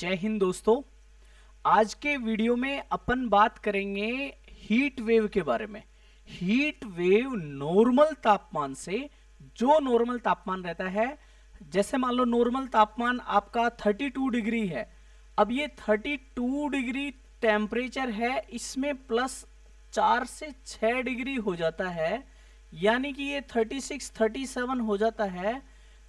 जय हिंद दोस्तों। आज के वीडियो में अपन बात करेंगे हीट वेव के बारे में। हीट वेव नॉर्मल तापमान से, जो नॉर्मल तापमान रहता है, जैसे मान लो नॉर्मल तापमान आपका 32 डिग्री है। अब ये 32 डिग्री टेम्परेचर है, इसमें प्लस 4 से 6 डिग्री हो जाता है, यानी कि ये 36 37 हो जाता है।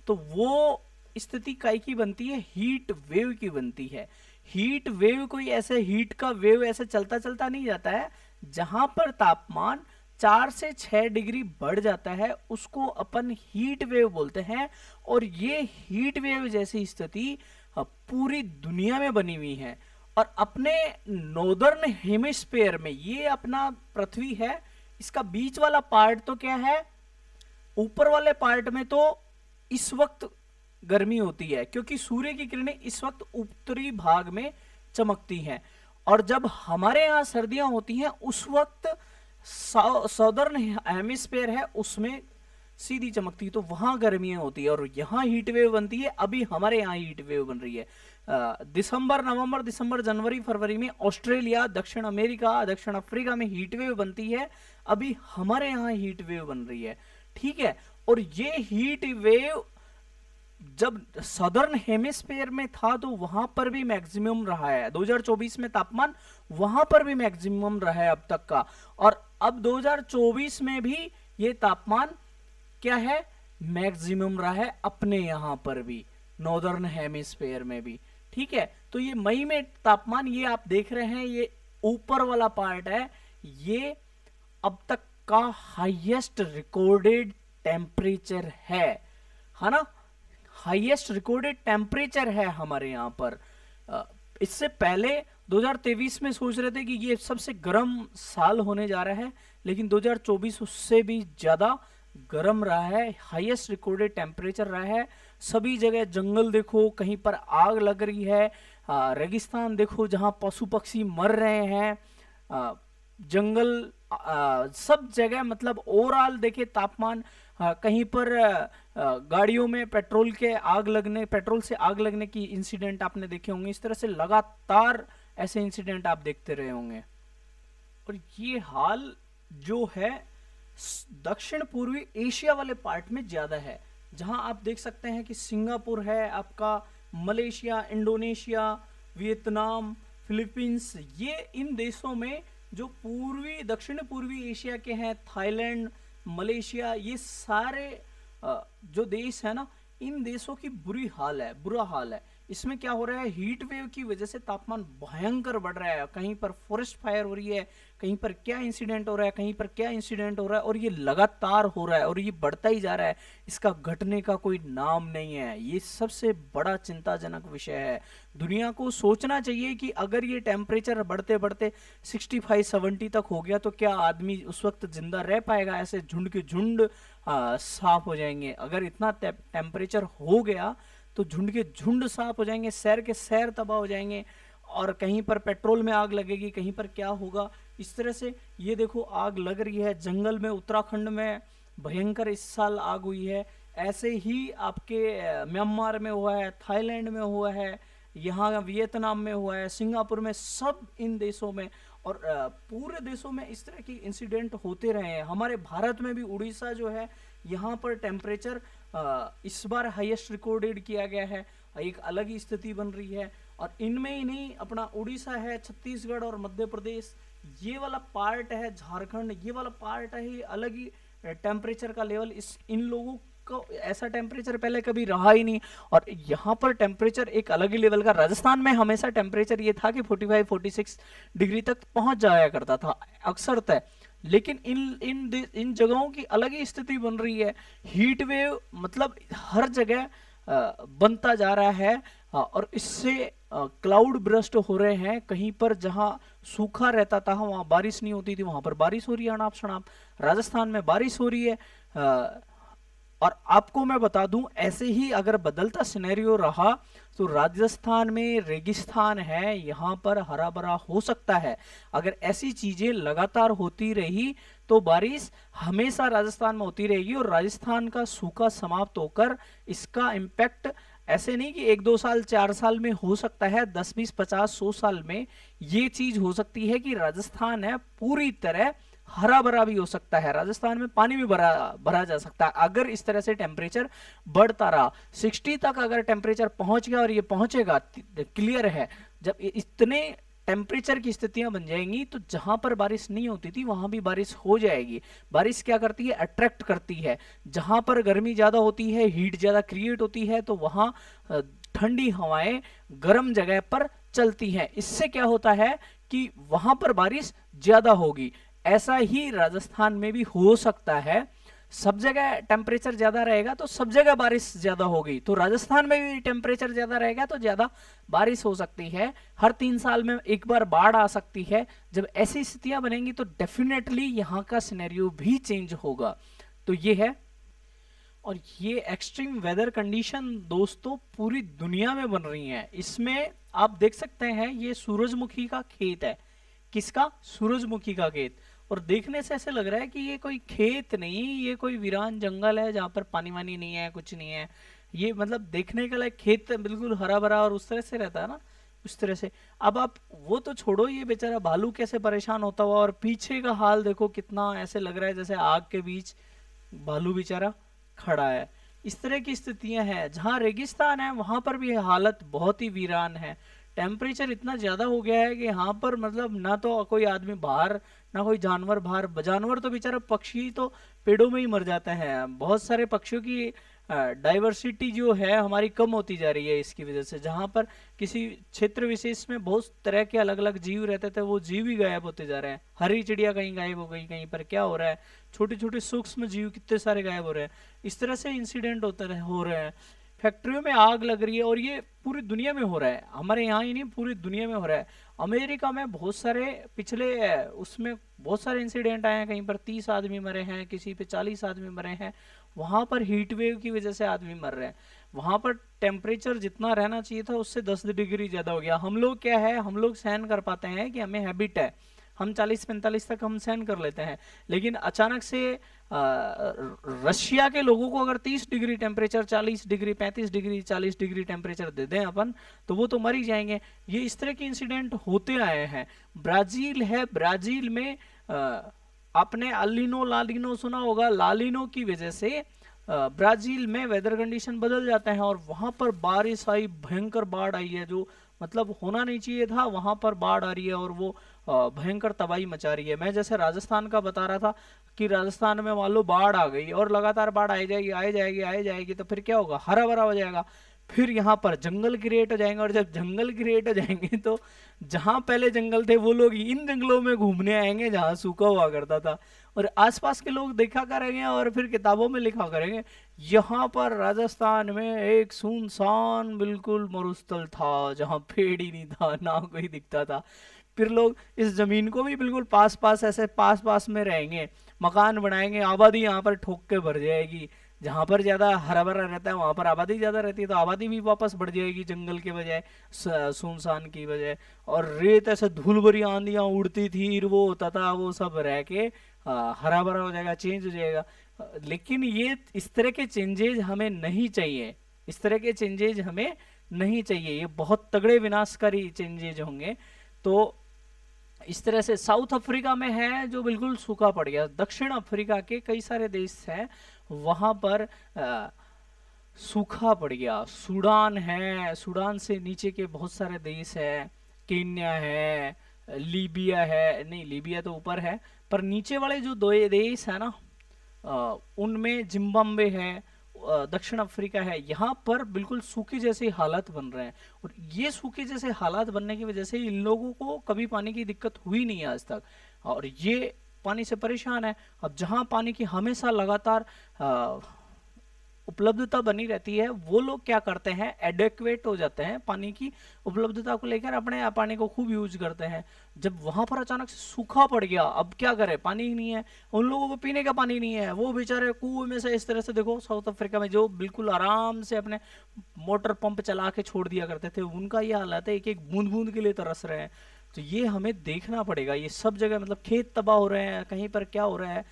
तो वो स्थिति काय की बनती है? हीट वेव की बनती है। हीट वेव कोई ऐसे हीट का वेव ऐसे चलता चलता नहीं जाता है। जहां पर तापमान 4 से 6 डिग्री बढ़ जाता है उसको अपन हीट वेव बोलते हैं। और ये हीट वेव जैसी स्थिति पूरी दुनिया में बनी हुई है। और अपने नॉर्दर्न हेमिस्फेयर में, ये अपना पृथ्वी है, इसका बीच वाला पार्ट तो क्या है, ऊपर वाले पार्ट में तो इस वक्त गर्मी होती है क्योंकि सूर्य की किरणें इस वक्त उत्तरी भाग में चमकती हैं। और जब हमारे यहाँ सर्दियां होती हैं उस वक्त साउदर्न हेमिस्फेयर है उसमें सीधी चमकती, तो वहां गर्मियां होती है और यहाँ हीट वेव बनती है। अभी हमारे यहाँ हीट वेव बन रही है। दिसंबर, नवंबर, दिसंबर, जनवरी, फरवरी में ऑस्ट्रेलिया, दक्षिण अमेरिका, दक्षिण अफ्रीका में हीट वेव बनती है। अभी हमारे यहाँ हीट वेव बन रही है, ठीक है। और ये हीट वेव जब सदर्न हेमिस्फेयर में था तो वहां पर भी मैक्सिमम रहा है। 2024 में तापमान वहां पर भी मैक्सिमम रहा है अब तक का। और अब 2024 में भी ये तापमान क्या है, मैक्सिमम रहा है अपने यहां पर भी, नॉर्दर्न हेमिस्फेयर में भी, ठीक है। तो ये मई में तापमान, ये आप देख रहे हैं, ये ऊपर वाला पार्ट है, ये अब तक का हाईएस्ट रिकॉर्डेड टेम्परेचर है ना। हाईएस्ट रिकॉर्डेड टेम्परेचर है हमारे यहाँ पर। इससे पहले 2023 में सोच रहे थे कि ये सबसे गर्म साल होने जा रहा है, लेकिन 2024 उससे भी ज़्यादा गर्म रहा है। हाईएस्ट रिकॉर्डेड टेम्परेचर रहा है। सभी जगह जंगल देखो, कहीं पर आग लग रही है। रेगिस्तान देखो जहाँ पशु पक्षी मर रहे हैं। जंगल, सब जगह, मतलब ओवरऑल देखे तापमान, कहीं पर गाड़ियों में पेट्रोल से आग लगने की इंसिडेंट आपने देखे होंगे। इस तरह से लगातार ऐसे इंसिडेंट आप देखते रहे होंगे। और ये हाल जो है दक्षिण पूर्वी एशिया वाले पार्ट में ज्यादा है, जहां आप देख सकते हैं कि सिंगापुर है आपका, मलेशिया, इंडोनेशिया, वियतनाम, फिलीपींस, ये इन देशों में जो दक्षिण पूर्वी एशिया के हैं, थाईलैंड, मलेशिया, ये सारे जो देश है ना, इन देशों की बुरा हाल है। इसमें क्या हो रहा है, हीट वेव की वजह से तापमान भयंकर बढ़ रहा है। कहीं पर फॉरेस्ट फायर हो रही है, कहीं पर क्या इंसिडेंट हो रहा है, कहीं पर क्या इंसिडेंट हो रहा है, और ये लगातार हो रहा है और ये बढ़ता ही जा रहा है। इसका घटने का कोई नाम नहीं है। ये सबसे बड़ा चिंताजनक विषय है। दुनिया को सोचना चाहिए कि अगर ये टेम्परेचर बढ़ते बढ़ते 65-70 तक हो गया तो क्या आदमी उस वक्त जिंदा रह पाएगा? ऐसे झुंड के झुंड साफ हो जाएंगे। अगर इतना टेम्परेचर हो गया तो झुंड के झुंड साफ हो जाएंगे, शहर के शहर तबाह हो जाएंगे, और कहीं पर पेट्रोल में आग लगेगी, कहीं पर क्या होगा। इस तरह से ये देखो आग लग रही है जंगल में, उत्तराखंड में भयंकर इस साल आग हुई है। ऐसे ही आपके म्यांमार में हुआ है, थाईलैंड में हुआ है, यहाँ वियतनाम में हुआ है, सिंगापुर में, सब इन देशों में और पूरे देशों में इस तरह की इंसिडेंट होते रहे हैं। हमारे भारत में भी उड़ीसा जो है, यहाँ पर टेम्परेचर इस बार हाईएस्ट रिकॉर्डेड किया गया है। एक अलग ही स्थिति बन रही है। और इनमें ही नहीं, अपना उड़ीसा है, छत्तीसगढ़ और मध्य प्रदेश, ये वाला पार्ट है, झारखंड, ये वाला पार्ट है, अलग ही टेम्परेचर का लेवल। इन लोगों को ऐसा टेम्परेचर पहले कभी रहा ही नहीं, और यहाँ पर टेम्परेचर एक अलग ही लेवल का। राजस्थान में हमेशा टेम्परेचर ये था कि 45-46 डिग्री तक पहुंच जाया करता था अक्सर तय, लेकिन इन जगहों की अलग ही स्थिति बन रही है। हीट वेव मतलब हर जगह बनता जा रहा है, और इससे क्लाउड ब्रस्ट हो रहे हैं। कहीं पर जहां सूखा रहता था वहां बारिश नहीं होती थी, वहां पर बारिश हो रही है अनाप शनाप। राजस्थान में बारिश हो रही है। और आपको मैं बता दूं, ऐसे ही अगर बदलता सिनेरियो रहा तो राजस्थान में रेगिस्तान है, यहाँ पर हरा भरा हो सकता है। अगर ऐसी चीजें लगातार होती रही तो बारिश हमेशा राजस्थान में होती रहेगी, और राजस्थान का सूखा समाप्त होकर इसका इम्पैक्ट ऐसे नहीं कि 1-2 साल 4 साल में हो सकता है, 10-20-50-100 साल में ये चीज हो सकती है कि राजस्थान है पूरी तरह हरा भरा भी हो सकता है, राजस्थान में पानी भी भरा भरा जा सकता है अगर इस तरह से टेम्परेचर बढ़ता रहा। 60 तक अगर टेम्परेचर पहुंच गया, और ये पहुंचेगा, क्लियर है, जब इतने टेम्परेचर की स्थितियां बन जाएंगी तो जहां पर बारिश नहीं होती थी वहां भी बारिश हो जाएगी। बारिश क्या करती है, अट्रैक्ट करती है। जहां पर गर्मी ज्यादा होती है, हीट ज्यादा क्रिएट होती है, तो वहां ठंडी हवाएं गर्म जगह पर चलती हैं। इससे क्या होता है कि वहां पर बारिश ज्यादा होगी। ऐसा ही राजस्थान में भी हो सकता है, सब जगह टेम्परेचर ज्यादा रहेगा तो सब जगह बारिश ज्यादा होगी, तो राजस्थान में भी टेम्परेचर ज्यादा रहेगा तो ज्यादा बारिश हो सकती है। हर 3 साल में एक बार बाढ़ आ सकती है। जब ऐसी स्थितियां बनेंगी तो डेफिनेटली यहाँ का सिनेरियो भी चेंज होगा। तो ये है, और ये एक्सट्रीम वेदर कंडीशन दोस्तों पूरी दुनिया में बन रही हैं। इसमें आप देख सकते हैं ये सूरजमुखी का खेत है। किसका? सूरजमुखी का खेत। और देखने से ऐसे लग रहा है कि ये कोई खेत नहीं, ये कोई वीरान जंगल है जहां पर पानी वानी नहीं है, कुछ नहीं है। ये मतलब देखने का लायक खेत बिल्कुल हरा भरा और उस तरह से रहता है ना, उस तरह से। अब आप वो तो छोड़ो, ये बेचारा भालू कैसे परेशान होता हुआ, और पीछे का हाल देखो कितना ऐसे लग रहा है जैसे आग के बीच भालू बेचारा खड़ा है। इस तरह की स्थितियां हैं। जहां रेगिस्तान है वहां पर भी हालत बहुत ही वीरान है। टेम्परेचर इतना ज्यादा हो गया है कि यहाँ पर मतलब ना तो कोई आदमी बाहर, ना कोई जानवर बाहर। जानवर तो बेचारा, पक्षी तो पेड़ों में ही मर जाते हैं। बहुत सारे पक्षियों की डाइवर्सिटी जो है हमारी कम होती जा रही है इसकी वजह से। जहाँ पर किसी क्षेत्र विशेष में बहुत तरह के अलग अलग जीव रहते थे, वो जीव ही गायब होते जा रहे हैं। हरी चिड़िया कहीं गायब हो गई, कहीं पर क्या हो रहा है, छोटे छोटे सूक्ष्म जीव कितने सारे गायब हो रहे हैं। इस तरह से इंसिडेंट हो रहे हैं। फैक्ट्रियों में आग लग रही है, और ये पूरी दुनिया में हो रहा है, हमारे यहाँ ही नहीं पूरी दुनिया में हो रहा है। अमेरिका में बहुत सारे पिछले उसमें बहुत सारे इंसिडेंट आए हैं। कहीं पर 30 आदमी मरे हैं, किसी पे 40 आदमी मरे हैं। वहां पर हीट वेव की वजह से आदमी मर रहे हैं। वहां पर टेम्परेचर जितना रहना चाहिए था उससे 10 डिग्री ज्यादा हो गया। हम लोग क्या है, हम लोग सहन कर पाते हैं कि हमें हैबिट है, हम 40-45 तक हम सहन कर लेते हैं। लेकिन अचानक से रशिया के लोगों को अगर 30 degree temperature, 40 degree, 35 degree, 40 degree temperature दे दें अपन, तो वो तो मर ही जाएंगे। ये इस तरह के इंसिडेंट होते आए हैं। ब्राजील है, ब्राजील में आपने अलिनो लालिनो सुना होगा। लालिनो की वजह से ब्राजील में वेदर कंडीशन बदल जाते हैं, और वहां पर बारिश आई, भयंकर बाढ़ आई है, जो मतलब होना नहीं चाहिए था, वहां पर बाढ़ आ रही है और वो भयंकर तबाही मचा रही है। मैं जैसे राजस्थान का बता रहा था कि राजस्थान में मान लो बाढ़ आ गई और लगातार बाढ़ आई जाएगी, आई जाएगी, आई जाएगी, तो फिर क्या होगा, हरा भरा हो जाएगा। फिर यहाँ पर जंगल क्रिएट हो जाएंगे, और जब जंगल क्रिएट हो जाएंगे तो जहां पहले जंगल थे वो लोग इन जंगलों में घूमने आएंगे जहां सूखा हुआ करता था, और आसपास के लोग देखा करेंगे और फिर किताबों में लिखा करेंगे यहाँ पर राजस्थान में एक सुनसान बिल्कुल मरुस्थल था जहां पेड़ ही नहीं था, ना कोई दिखता था। फिर लोग इस जमीन को भी बिल्कुल पास पास, ऐसे पास पास में रहेंगे, मकान बनाएंगे, आबादी यहाँ पर ठोक के भर जाएगी। जहां पर ज्यादा हरा भरा रहता है वहां पर आबादी ज्यादा रहती है, तो आबादी भी वापस बढ़ जाएगी जंगल के बजाय, सुनसान की बजाय। और रेत ऐसे धूल भरी आंधियां उड़ती थी, वो होता था, वो सब रह के हरा भरा हो जाएगा, चेंज हो जाएगा। लेकिन ये इस तरह के चेंजेज हमें नहीं चाहिए, इस तरह के चेंजेज हमें नहीं चाहिए, ये बहुत तगड़े विनाशकारी चेंजेज होंगे। तो इस तरह से साउथ अफ्रीका में है जो बिल्कुल सूखा पड़ गया। दक्षिण अफ्रीका के कई सारे देश हैं वहां पर सूखा पड़ गया। सूडान है, सूडान से नीचे के बहुत सारे देश है, केन्या है, लीबिया है, नहीं लीबिया तो ऊपर है, पर नीचे वाले जो दो देश है ना, उनमें जिम्बाब्वे है, दक्षिण अफ्रीका है, यहाँ पर बिल्कुल सूखे जैसे हालात बन रहे हैं। और ये सूखे जैसे हालात बनने की वजह से इन लोगों को कभी पानी की दिक्कत हुई नहीं है आज तक, और ये पानी से परेशान है। अब जहां पानी की हमेशा लगातार उपलब्धता बनी रहती है, वो लोग क्या करते हैं, एडेक्वेट हो जाते हैं पानी की उपलब्धता को लेकर, अपने पानी को खूब यूज करते हैं। जब वहां पर अचानक से सूखा पड़ गया, अब क्या करें, पानी ही नहीं है, उन लोगों को पीने का पानी नहीं है, वो बेचारे कुएं में से इस तरह से, देखो साउथ अफ्रीका में जो बिल्कुल आराम से अपने मोटर पंप चला के छोड़ दिया करते थे, उनका ये हालत है, एक एक बूंद बूंद के लिए तरस रहे हैं। तो ये हमें देखना पड़ेगा। ये सब जगह मतलब खेत तबाह हो रहे हैं, कहीं पर क्या हो रहा है,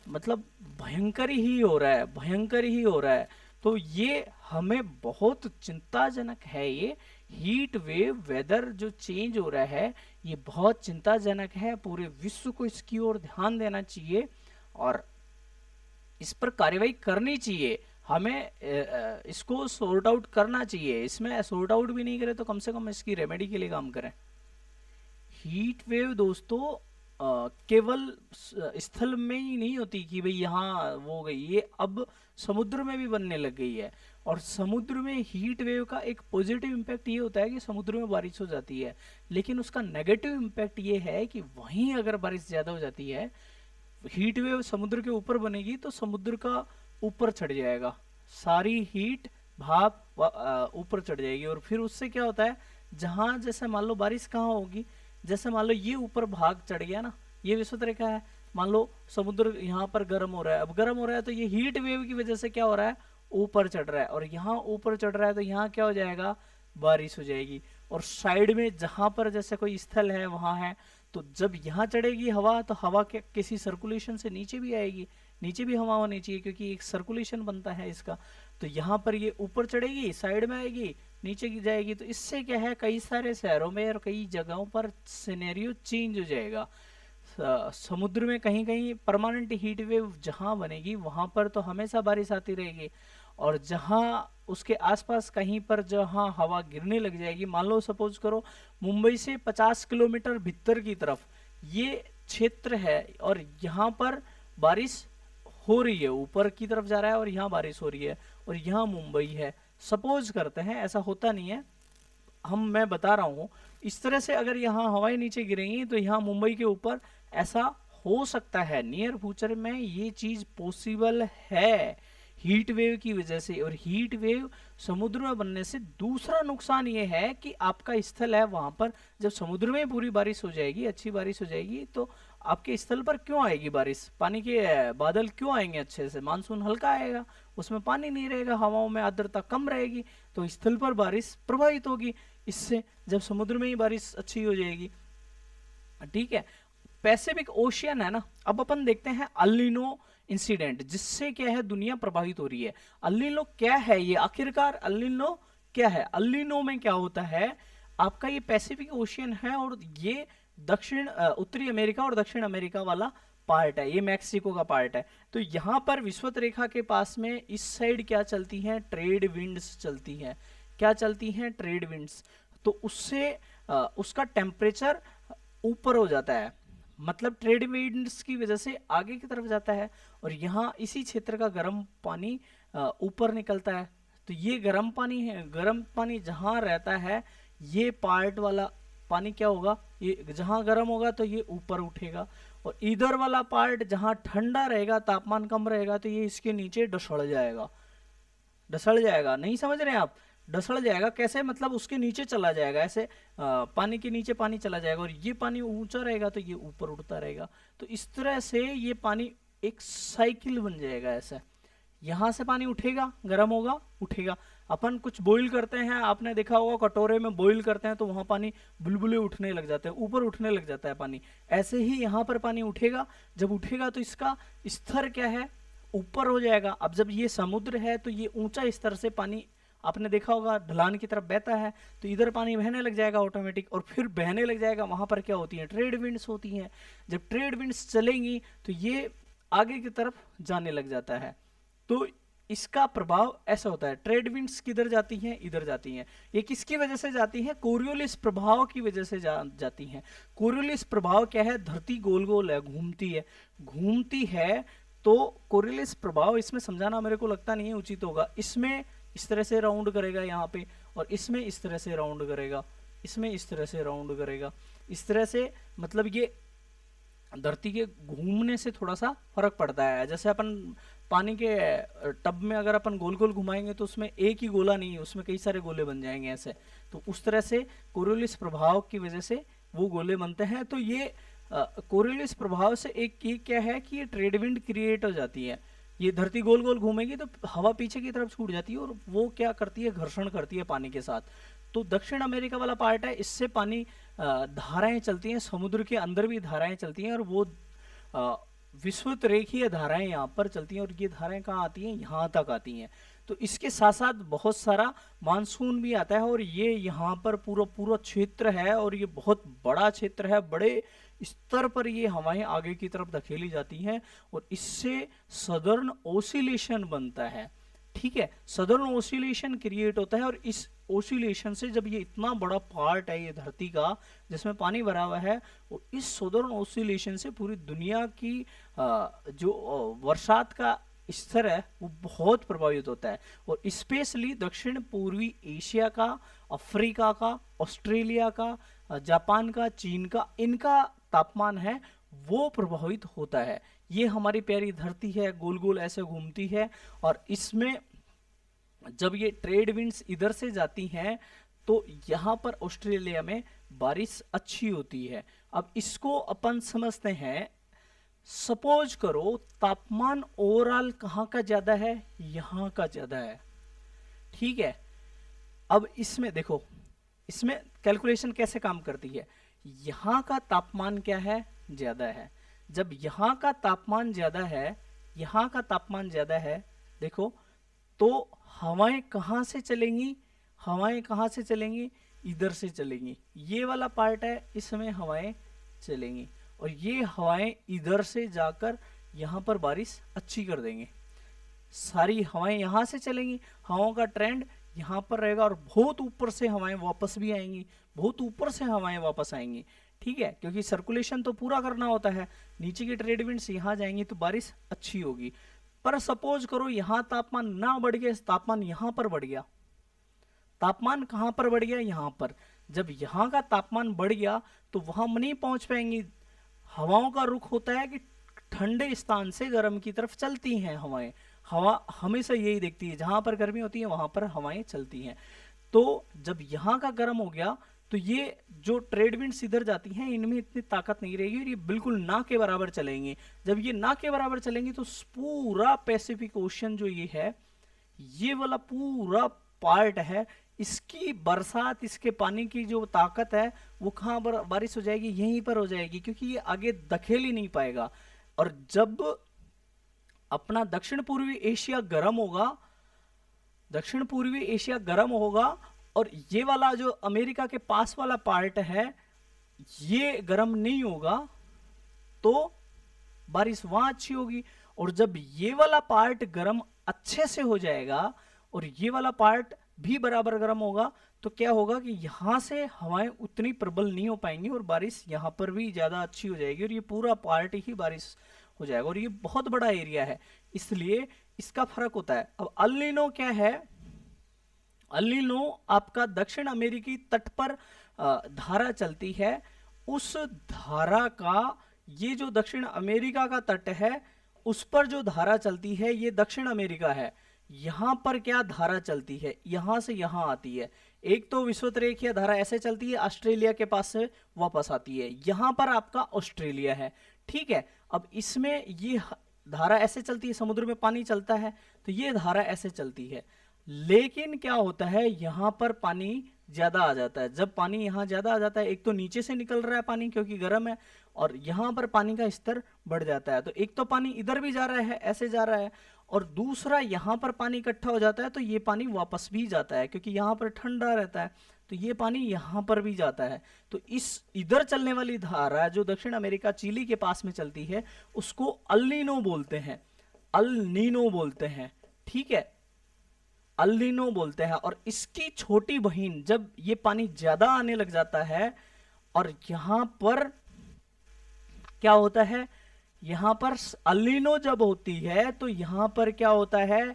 मतलब भयंकर ही हो रहा है, भयंकर ही हो रहा है। तो ये हमें बहुत चिंताजनक है ये हीट वेव, वेदर जो चेंज हो रहा है ये बहुत चिंताजनक है। पूरे विश्व को इसकी ओर ध्यान देना चाहिए और इस पर कार्रवाई करनी चाहिए। हमें इसको सॉर्ट आउट करना चाहिए। इसमें सॉर्ट आउट भी नहीं करे तो कम से कम इसकी रेमेडी के लिए काम करें। हीट वेव दोस्तों केवल स्थल में ही नहीं होती कि भाई यहाँ वो हो गई, ये अब समुद्र में भी बनने लग गई है। और समुद्र में हीट वेव का एक पॉजिटिव इम्पैक्ट ये होता है कि समुद्र में बारिश हो जाती है, लेकिन उसका नेगेटिव इम्पैक्ट ये है कि वहीं अगर बारिश ज़्यादा हो जाती है, हीट वेव समुद्र के ऊपर बनेगी तो समुद्र का ऊपर चढ़ जाएगा, सारी हीट भाप ऊपर चढ़ जाएगी। और फिर उससे क्या होता है, जहां जैसे मान लो बारिश कहाँ होगी, जैसे मान लो ये ऊपर भाग चढ़ गया ना, ये विषुवत रेखा है, मान लो समुद्र यहाँ पर गर्म हो रहा है, अब गर्म हो रहा है तो ये हीट वेव की वजह से क्या हो रहा है, ऊपर चढ़ रहा है, और यहाँ ऊपर चढ़ रहा है तो यहाँ क्या हो जाएगा, बारिश हो जाएगी। और साइड में जहां पर जैसे कोई स्थल है वहां है, तो जब यहाँ चढ़ेगी हवा तो हवा के किसी सर्कुलेशन से नीचे भी आएगी, नीचे भी हवा होनी चाहिए क्योंकि एक सर्कुलेशन बनता है इसका। तो यहाँ पर ये ऊपर चढ़ेगी, साइड में आएगी, नीचे की जाएगी, तो इससे क्या है, कई सारे शहरों में और कई जगहों पर सिनेरियो चेंज हो जाएगा। समुद्र में कहीं कहीं परमानेंट हीट वेव जहां बनेगी वहां पर तो हमेशा बारिश आती रहेगी, और जहां उसके आसपास कहीं पर जहां हवा गिरने लग जाएगी, मान लो सपोज करो मुंबई से 50 किलोमीटर भीतर की तरफ ये क्षेत्र है और यहाँ पर बारिश हो रही है, ऊपर की तरफ जा रहा है और यहाँ बारिश हो रही है, और यहाँ मुंबई है, सपोज करते हैं, ऐसा होता नहीं है, मैं बता रहा हूँ। इस तरह से अगर यहाँ हवाएं नीचे गिरेंगी तो यहाँ मुंबई के ऊपर ऐसा हो सकता है, नियर फ्यूचर में ये चीज पॉसिबल है हीट वेव की वजह से। और हीट वेव समुद्र में बनने से दूसरा नुकसान ये है कि आपका स्थल है वहां पर जब समुद्र में पूरी बारिश हो जाएगी, अच्छी बारिश हो जाएगी, तो आपके स्थल पर क्यों आएगी बारिश, पानी के बादल क्यों आएंगे, अच्छे से मानसून हल्का आएगा, उसमें पानी नहीं रहेगा, हवाओं में आर्द्रता कम रहेगी, तो स्थल पर बारिश प्रभावित होगी इससे, जब समुद्र में ही बारिश अच्छी हो जाएगी। ठीक है, पैसिफिक ओशियन है ना, अब अपन देखते हैं अल नीनो इंसिडेंट, जिससे क्या है दुनिया प्रभावित हो रही है। अल नीनो क्या है ये, आखिरकार अल नीनो क्या है, अल नीनो में क्या होता है, आपका ये पैसिफिक ओशियन है और ये दक्षिण उत्तरी अमेरिका और दक्षिण अमेरिका वाला पार्ट है, ये मैक्सिको का पार्ट है। तो यहाँ पर विषुवत रेखा के पास में इस साइड क्या चलती हैं, ट्रेड विंड्स चलती हैं, क्या चलती हैं, ट्रेड विंड्स। तो उससे उसका टेम्परेचर ऊपर हो जाता है, मतलब ट्रेड विंड्स की वजह से आगे की तरफ जाता है, और यहाँ इसी क्षेत्र का गर्म पानी ऊपर निकलता है। तो ये गर्म पानी है, गर्म पानी जहाँ रहता है ये पार्ट वाला पानी क्या होगा, ये जहाँ गर्म होगा तो ये ऊपर उठेगा, और इधर वाला पार्ट जहाँ ठंडा रहेगा, तापमान कम रहेगा, तो ये इसके नीचे डसड़ जाएगा, डसड़ जाएगा, नहीं समझ रहे हैं आप, डसड़ जाएगा कैसे, मतलब उसके नीचे चला जाएगा, ऐसे पानी के नीचे पानी चला जाएगा, और ये पानी ऊंचा रहेगा तो ये ऊपर उठता रहेगा। तो इस तरह से ये पानी एक साइकिल बन जाएगा ऐसे, यहाँ से पानी उठेगा, गर्म होगा, उठेगा। अपन कुछ बॉईल करते हैं, आपने देखा होगा कटोरे में बॉईल करते हैं तो वहां पानी बुलबुले उठने लग जाते हैं, ऊपर उठने लग जाता है पानी, ऐसे ही यहाँ पर पानी उठेगा, जब उठेगा तो इसका स्तर क्या है, ऊपर हो जाएगा। अब जब ये समुद्र है तो ये ऊंचा स्तर से पानी, आपने देखा होगा ढलान की तरफ बहता है तो इधर पानी बहने लग जाएगा ऑटोमेटिक, और फिर बहने लग जाएगा, वहां पर क्या होती है, ट्रेड विंड्स होती हैं। जब ट्रेड विंड्स चलेंगी तो ये आगे की तरफ जाने लग जाता है, तो इसका प्रभाव ऐसा होता है, ट्रेड विंड्स किधर जाती हैं, इधर जाती हैं। ये किसकी वजह से जाती हैं, कोरियोलिस प्रभाव की वजह से जाती हैं। कोरियोलिस प्रभाव क्या है, धरती गोल गोल है, घूमती है, घूमती है, तो कोरियोलिस प्रभाव इसमें समझाना मेरे को लगता नहीं है उचित होगा। इसमें इस तरह से राउंड करेगा यहाँ पे, और इसमें इस तरह से राउंड करेगा, इसमें इस तरह से राउंड करेगा, इस तरह से, मतलब ये धरती के घूमने से थोड़ा सा फर्क पड़ता है। जैसे अपन पानी के टब में अगर अपन गोल गोल घुमाएंगे तो उसमें एक ही गोला नहीं है, उसमें कई सारे गोले बन जाएंगे ऐसे, तो उस तरह से कोरियोलिस प्रभाव की वजह से वो गोले बनते हैं। तो ये कोरियोलिस प्रभाव से एक ये क्या है कि ये ट्रेड विंड क्रिएट हो जाती है, ये धरती गोल गोल घूमेगी तो हवा पीछे की तरफ छूट जाती है, और वो क्या करती है, घर्षण करती है पानी के साथ। तो दक्षिण अमेरिका वाला पार्ट है, इससे पानी धाराएं चलती हैं, समुद्र के अंदर भी धाराएं चलती हैं, और वो विषुवत रेखीय धाराएं यहाँ पर चलती हैं, और ये धाराएं कहाँ आती हैं, यहाँ तक आती हैं। तो इसके साथ साथ बहुत सारा मानसून भी आता है, और ये यहाँ पर पूरा पूरा क्षेत्र है, और ये बहुत बड़ा क्षेत्र है, बड़े स्तर पर ये हवाएं आगे की तरफ धकेली जाती हैं, और इससे सदर्न ओसिलेशन बनता है। ठीक है, सदर्न ओसिलेशन क्रिएट होता है, और इस ओसिलेशन से जब ये इतना बड़ा पार्ट है ये धरती का जिसमें पानी भरा हुआ है, और इस सदर्न ओसिलेशन से पूरी दुनिया की जो वर्षात का स्तर है वो बहुत प्रभावित होता है, और स्पेशली दक्षिण पूर्वी एशिया का, अफ्रीका का, ऑस्ट्रेलिया का, जापान का, चीन का, इनका तापमान है वो प्रभावित होता है। ये हमारी प्यारी धरती है, गोल गोल ऐसे घूमती है, और इसमें जब ये ट्रेड विंड्स इधर से जाती हैं तो यहाँ पर ऑस्ट्रेलिया में बारिश अच्छी होती है। अब इसको अपन समझते हैं, सपोज करो तापमान ओवरऑल कहाँ का ज्यादा है, यहाँ का ज्यादा है। ठीक है, अब इसमें देखो, इसमें कैलकुलेशन कैसे काम करती है, यहाँ का तापमान क्या है, ज्यादा है। जब यहाँ का तापमान ज्यादा है, यहाँ का तापमान ज्यादा है, देखो तो हवाएं कहाँ से चलेंगी, हवाएं कहाँ से चलेंगी, इधर से चलेंगी। ये वाला पार्ट है, इसमें हवाएं चलेंगी, और ये हवाएं इधर से जाकर यहाँ पर बारिश अच्छी कर देंगे। सारी हवाएं यहाँ से चलेंगी, हवाओं का ट्रेंड यहाँ पर रहेगा, और बहुत ऊपर से हवाएं वापस भी आएंगी, बहुत ऊपर से हवाएं वापस आएंगी। ठीक है, क्योंकि सर्कुलेशन तो पूरा करना होता है, नीचे की ट्रेड विंड्स यहाँ जाएंगी तो बारिश अच्छी होगी। पर सपोज करो यहाँ तापमान ना बढ़ गया, तापमान यहाँ पर बढ़ गया, तापमान कहाँ पर बढ़ गया, यहाँ पर। जब यहाँ का तापमान बढ़ गया तो वहां नहीं पहुंच पाएंगी। हवाओं का रुख होता है कि ठंडे स्थान से गर्म की तरफ चलती हैं हवाएं, हवा हमेशा यही देखती है, जहां पर गर्मी होती है वहां पर हवाएं चलती हैं। तो जब यहाँ का गर्म हो गया तो ये जो ट्रेड विंड्स इधर जाती हैं इनमें इतनी ताकत नहीं रहेगी, और ये बिल्कुल ना के बराबर चलेंगे। जब ये ना के बराबर चलेंगी तो पूरा पैसिफिक ओशन जो ये है, ये वाला पूरा पार्ट है, इसकी बरसात, इसके पानी की जो ताकत है वो कहाँ पर बारिश हो जाएगी, यहीं पर हो जाएगी, क्योंकि ये आगे धकेल ही नहीं पाएगा। और जब अपना दक्षिण पूर्वी एशिया गर्म होगा, दक्षिण पूर्वी एशिया गर्म होगा, और ये वाला जो अमेरिका के पास वाला पार्ट है ये गर्म नहीं होगा, तो बारिश वहां अच्छी होगी। और जब ये वाला पार्ट गर्म अच्छे से हो जाएगा और ये वाला पार्ट भी बराबर गर्म होगा, तो क्या होगा कि यहां से हवाएं उतनी प्रबल नहीं हो पाएंगी, और बारिश यहां पर भी ज्यादा अच्छी हो जाएगी, और ये पूरा पार्ट ही बारिश हो जाएगा। और ये बहुत बड़ा एरिया है, इसलिए इसका फर्क होता है। अब अल नीनो क्या है, अल नीनो आपका दक्षिण अमेरिकी तट पर धारा चलती है, उस धारा का, ये जो दक्षिण अमेरिका का तट है उस पर जो धारा चलती है ये दक्षिण अमेरिका है। यहां पर क्या धारा चलती है, यहां से यहां आती है। एक तो विषुवतरेखीय धारा ऐसे चलती है, ऑस्ट्रेलिया के पास से वापस आती है, यहां पर आपका ऑस्ट्रेलिया है। ठीक है, अब इसमें ये धारा ऐसे चलती है, समुद्र में पानी चलता है तो ये धारा ऐसे चलती है, लेकिन क्या होता है यहां पर पानी ज्यादा आ जाता है। जब पानी यहां ज्यादा आ जाता है, एक तो नीचे से निकल रहा है पानी क्योंकि गर्म है, और यहां पर पानी का स्तर बढ़ जाता है, तो एक तो पानी इधर भी जा रहा है, ऐसे जा रहा है, और दूसरा यहां पर पानी इकट्ठा हो जाता है तो ये पानी वापस भी जाता है, क्योंकि यहां पर ठंडा रहता है तो ये पानी यहां पर भी जाता है। तो इस इधर चलने वाली धारा जो दक्षिण अमेरिका चिली के पास में चलती है उसको अल नीनो बोलते हैं, अल नीनो बोलते हैं। ठीक है, अल नीनो बोलते हैं। और इसकी छोटी बहन, जब ये पानी ज्यादा आने लग जाता है और यहां पर क्या होता है, यहां पर अल नीनो जब होती है तो यहां पर क्या होता है,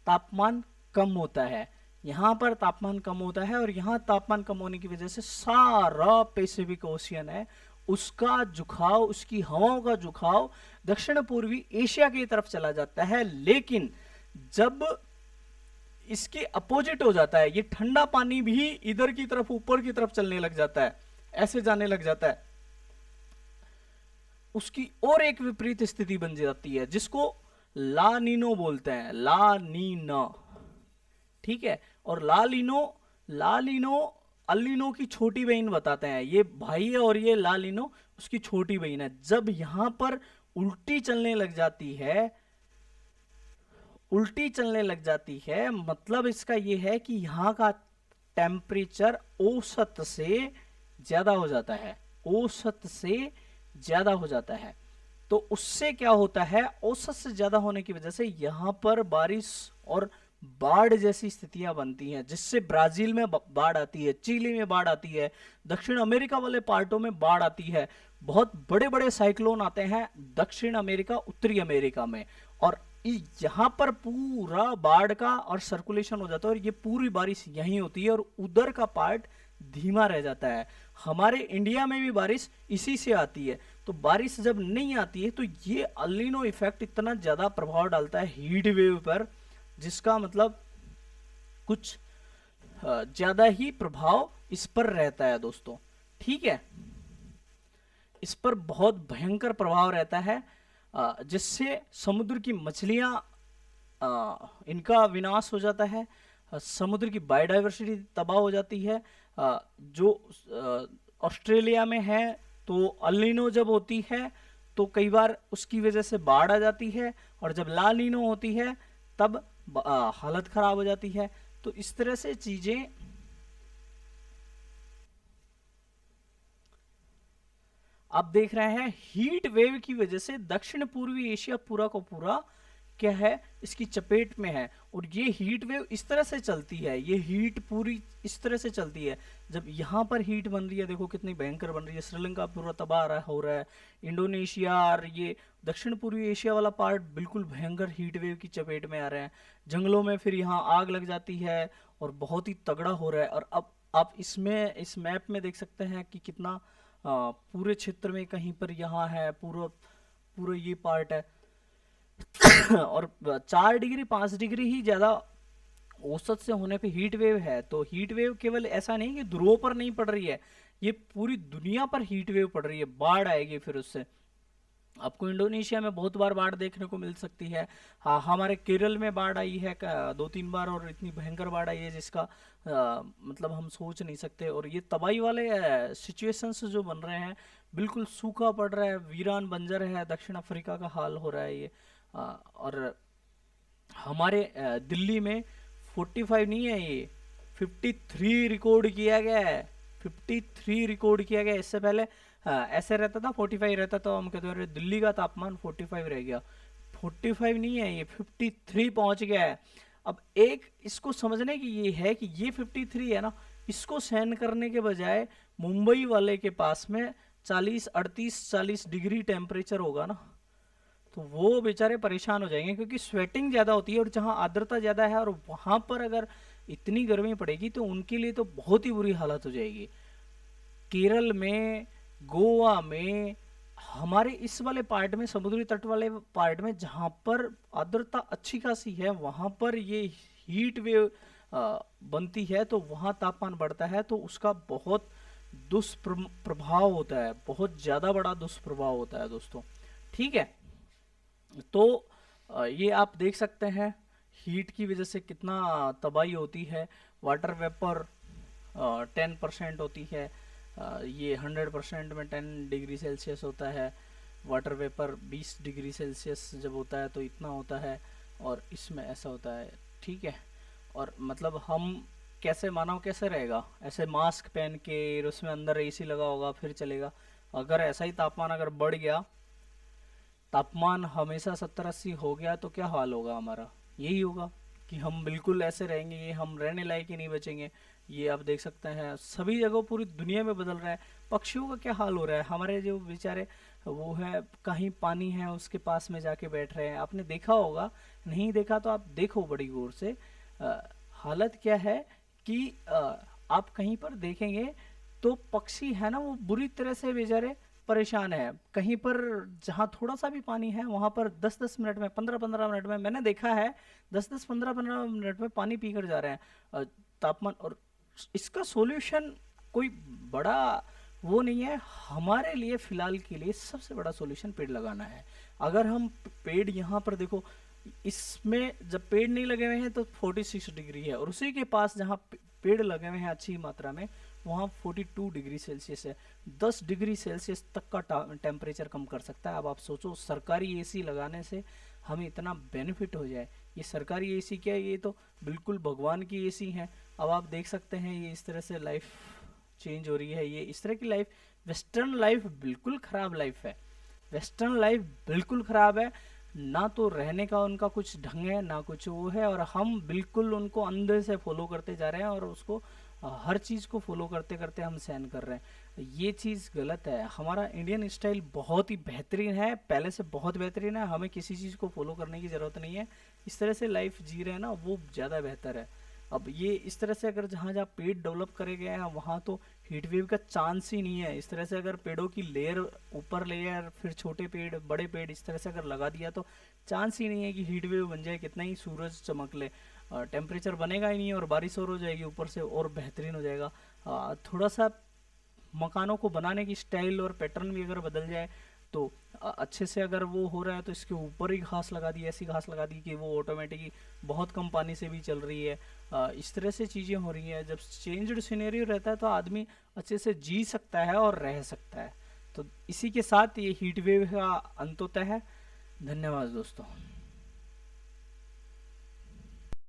तापमान कम होता है, यहां पर तापमान कम होता है, और यहां तापमान कम होने की वजह से सारा पैसिफिक ओशियन है उसका झुकाव, उसकी हवाओं का झुकाव दक्षिण पूर्वी एशिया की तरफ चला जाता है। लेकिन जब इसके अपोजिट हो जाता है, ये ठंडा पानी भी इधर की तरफ, ऊपर की तरफ चलने लग जाता है, ऐसे जाने लग जाता है, उसकी और एक विपरीत स्थिति बन जाती है जिसको ला नीनो बोलते हैं, ला नीना। ठीक है, और ला लीनो अल नीनो की छोटी बहन बताते हैं, ये भाई है और ये ला लीनो उसकी छोटी बहन है। जब यहां पर उल्टी चलने लग जाती है, उल्टी चलने लग जाती है, मतलब इसका ये है कि यहाँ का टेम्परेचर औसत से ज्यादा हो जाता है, औसत से ज्यादा हो जाता है। तो उससे क्या होता है, औसत से ज्यादा होने की वजह से यहाँ पर बारिश और बाढ़ जैसी स्थितियां बनती हैं, जिससे ब्राजील में बाढ़ आती है, चिली में बाढ़ आती है, दक्षिण अमेरिका वाले पार्टों में बाढ़ आती है, बहुत बड़े बड़े साइक्लोन आते हैं दक्षिण अमेरिका, उत्तरी अमेरिका में। और यहाँ पर पूरा बाढ़ का और सर्कुलेशन हो जाता है, और ये पूरी बारिश यहीं होती है, और उधर का पार्ट धीमा रह जाता है। हमारे इंडिया में भी बारिश इसी से आती है। तो बारिश जब नहीं आती है तो ये अल नीनो इफेक्ट इतना ज्यादा प्रभाव डालता है हीट वेव पर, जिसका मतलब कुछ ज्यादा ही प्रभाव इस पर रहता है दोस्तों। ठीक है, इस पर बहुत भयंकर प्रभाव रहता है, जिससे समुद्र की मछलियां इनका विनाश हो जाता है, समुद्र की बायोडाइवर्सिटी तबाह हो जाती है। जो ऑस्ट्रेलिया में है तो अल नीनो जब होती है तो कई बार उसकी वजह से बाढ़ आ जाती है, और जब ला नीनो होती है तब हालत खराब हो जाती है। तो इस तरह से चीजें आप देख रहे हैं, हीट वेव की वजह से दक्षिण पूर्वी एशिया पूरा को पूरा क्या है, इसकी चपेट में है। और ये हीट वेव इस तरह से चलती है, ये हीट पूरी इस तरह से चलती है। जब यहाँ पर हीट बन रही है, देखो कितनी भयंकर बन रही है, श्रीलंका पूरा तबाह हो रहा है, इंडोनेशिया और ये दक्षिण पूर्वी एशिया वाला पार्ट बिल्कुल भयंकर हीट वेव की चपेट में आ रहे हैं। जंगलों में फिर यहाँ आग लग जाती है और बहुत ही तगड़ा हो रहा है। और अब आप इसमें इस मैप में देख सकते हैं कि कितना पूरे क्षेत्र में कहीं पर यहाँ है, पूरा पूरा ये पार्ट है। और 4 डिग्री 5 डिग्री ही ज्यादा औसत से होने पे हीट वेव है। तो हीट वेव केवल ऐसा नहीं कि ध्रुवों पर नहीं पड़ रही है, ये पूरी दुनिया पर हीट वेव पड़ रही है, बाढ़ आएगी फिर उससे। आपको इंडोनेशिया में बहुत बार बाढ़ देखने को मिल सकती है। हाँ, हमारे केरल में बाढ़ आई है 2-3 बार, और इतनी भयंकर बाढ़ आई है जिसका मतलब हम सोच नहीं सकते। और ये तबाही वाले सिचुएशंस जो बन रहे हैं, बिल्कुल सूखा पड़ रहा है, वीरान बंजर है, दक्षिण अफ्रीका का हाल हो रहा है ये। और हमारे दिल्ली में 45 नहीं है, ये 53 रिकॉर्ड किया गया है, 53 रिकॉर्ड किया गया। इससे पहले ऐसे रहता था 45 रहता, तो हम कहते हैं दिल्ली का तापमान 45 रह गया। 45 नहीं है, ये 53 पहुंच गया है। अब एक इसको समझने की ये है कि ये 53 है ना, इसको सहन करने के बजाय मुंबई वाले के पास में 40 38 40 डिग्री टेम्परेचर होगा ना, तो वो बेचारे परेशान हो जाएंगे, क्योंकि स्वेटिंग ज्यादा होती है, और जहां आर्द्रता ज्यादा है और वहां पर अगर इतनी गर्मी पड़ेगी तो उनके लिए तो बहुत ही बुरी हालत हो जाएगी। केरल में, गोवा में, हमारे इस वाले पार्ट में, समुद्री तट वाले पार्ट में जहां पर आर्द्रता अच्छी खासी है, वहां पर ये हीट वेव बनती है, तो वहां तापमान बढ़ता है, तो उसका बहुत दुष्प्रभाव होता है, बहुत ज्यादा बड़ा दुष्प्रभाव होता है दोस्तों। ठीक है, तो ये आप देख सकते हैं हीट की वजह से कितना तबाही होती है। वाटर वेपर 10% होती है, ये 100% में 10 डिग्री सेल्सियस होता है। वाटर वेपर 20 डिग्री सेल्सियस जब होता है तो इतना होता है, और इसमें ऐसा होता है। ठीक है, और मतलब हम कैसे, मानव कैसे रहेगा ऐसे मास्क पहन के, और उसमें अंदर एसी लगा होगा फिर चलेगा। अगर ऐसा ही तापमान अगर बढ़ गया, तापमान हमेशा 70-80 हो गया, तो क्या हाल होगा हमारा, यही होगा कि हम बिल्कुल ऐसे रहेंगे, ये हम रहने लायक ही नहीं बचेंगे। ये आप देख सकते हैं सभी जगह पूरी दुनिया में बदल रहा है। पक्षियों का क्या हाल हो रहा है, हमारे जो बेचारे वो है, कहीं पानी है उसके पास में जाके बैठ रहे हैं, आपने देखा होगा, नहीं देखा तो आप देखो बड़ी गौर से। हालत क्या है कि आप कहीं पर देखेंगे तो पक्षी है ना, वो बुरी तरह से बेचारे परेशान है। कहीं पर जहाँ थोड़ा सा भी पानी है वहां पर 10-10 मिनट में, 15-15 मिनट में, मैंने देखा है 10-10 15-15 मिनट में पानी पीकर जा रहे हैं। तापमान, और इसका सॉल्यूशन कोई बड़ा वो नहीं है हमारे लिए। फिलहाल के लिए सबसे बड़ा सॉल्यूशन पेड़ लगाना है। अगर हम पेड़, यहाँ पर देखो, इसमें जब पेड़ नहीं लगे हुए हैं तो 46 डिग्री है, और उसी के पास जहाँ पेड़ लगे हुए हैं अच्छी मात्रा में, वहाँ 42 डिग्री सेल्सियस है। 10 डिग्री सेल्सियस तक का टेम्परेचर कम कर सकता है। अब आप सोचो, सरकारी एसी लगाने से हमें इतना बेनिफिट हो जाए ये सरकारी एसी क्या है, ये तो बिल्कुल भगवान की एसी है। अब आप देख सकते हैं ये इस तरह से लाइफ चेंज हो रही है, ये इस तरह की लाइफ, वेस्टर्न लाइफ बिल्कुल ख़राब लाइफ है। वेस्टर्न लाइफ बिल्कुल ख़राब है, ना तो रहने का उनका कुछ ढंग है ना कुछ वो है, और हम बिल्कुल उनको अंधे से फॉलो करते जा रहे हैं और उसको हर चीज़ को फॉलो करते करते हम सहन कर रहे हैं। ये चीज़ गलत है। हमारा इंडियन स्टाइल बहुत ही बेहतरीन है, पहले से बहुत बेहतरीन है, हमें किसी चीज़ को फॉलो करने की ज़रूरत नहीं है। इस तरह से लाइफ जी रहे हैं ना, वो ज़्यादा बेहतर है। अब ये इस तरह से अगर जहाँ जहाँ पेड़ डेवलप करे गए हैं वहाँ तो हीट वेव का चांस ही नहीं है। इस तरह से अगर पेड़ों की लेयर, ऊपर लेयर, फिर छोटे पेड़, बड़े पेड़, इस तरह से अगर लगा दिया तो चांस ही नहीं है कि हीट वेव बन जाए। कितना ही सूरज चमक ले, टेम्परेचर बनेगा ही नहीं और बारिश और हो जाएगी ऊपर से और बेहतरीन हो जाएगा। थोड़ा सा मकानों को बनाने की स्टाइल और पैटर्न भी अगर बदल जाए तो अच्छे से अगर वो हो रहा है तो इसके ऊपर ही घास लगा दी, ऐसी घास लगा दी कि वो ऑटोमेटिकली बहुत कम पानी से भी चल रही है। इस तरह से चीज़ें हो रही हैं। जब चेंज्ड सिनेरियो रहता है तो आदमी अच्छे से जी सकता है और रह सकता है। तो इसी के साथ ये हीट वेव का अंत होता है। धन्यवाद दोस्तों।